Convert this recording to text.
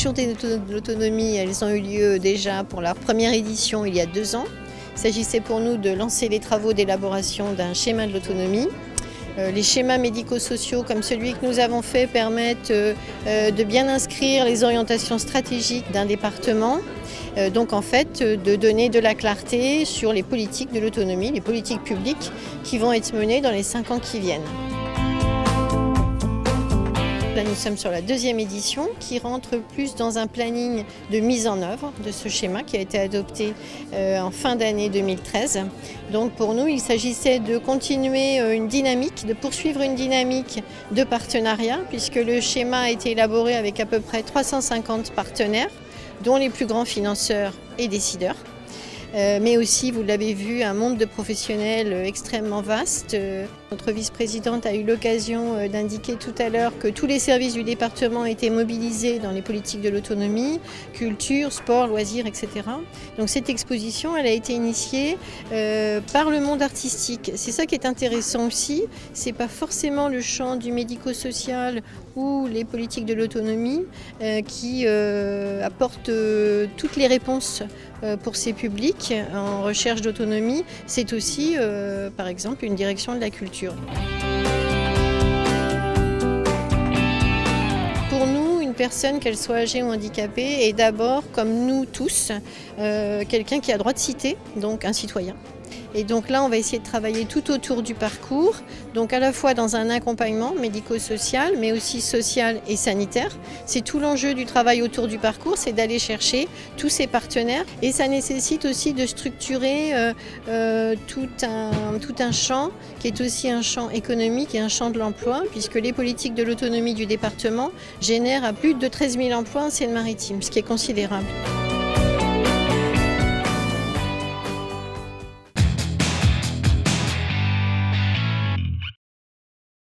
journées de l'autonomie, elles ont eu lieu déjà pour la première édition il y a 2 ans. Il s'agissait pour nous de lancer les travaux d'élaboration d'un schéma de l'autonomie. Les schémas médico-sociaux comme celui que nous avons fait permettent de bien inscrire les orientations stratégiques d'un département. Donc en fait de donner de la clarté sur les politiques de l'autonomie, les politiques publiques qui vont être menées dans les 5 ans qui viennent. Là, nous sommes sur la 2e édition qui rentre plus dans un planning de mise en œuvre de ce schéma qui a été adopté en fin d'année 2013. Donc pour nous, il s'agissait de continuer une dynamique, de poursuivre une dynamique de partenariat puisque le schéma a été élaboré avec à peu près 350 partenaires, dont les plus grands financeurs et décideurs. Mais aussi, vous l'avez vu, un monde de professionnels extrêmement vaste. Notre vice-présidente a eu l'occasion d'indiquer tout à l'heure que tous les services du département étaient mobilisés dans les politiques de l'autonomie, culture, sport, loisirs, etc. Donc cette exposition, elle a été initiée par le monde artistique. C'est ça qui est intéressant aussi. C'est pas forcément le champ du médico-social ou les politiques de l'autonomie qui apportent toutes les réponses pour ces publics en recherche d'autonomie. C'est aussi, par exemple, une direction de la culture. Pour nous, une personne, qu'elle soit âgée ou handicapée, est d'abord, comme nous tous, quelqu'un qui a droit de citer, donc un citoyen. Et donc là, on va essayer de travailler tout autour du parcours, donc à la fois dans un accompagnement médico-social, mais aussi social et sanitaire. C'est tout l'enjeu du travail autour du parcours, c'est d'aller chercher tous ces partenaires. Et ça nécessite aussi de structurer tout un champ qui est aussi un champ économique et un champ de l'emploi, puisque les politiques de l'autonomie du département génèrent à plus de 13 000 emplois en Seine-Maritime, ce qui est considérable.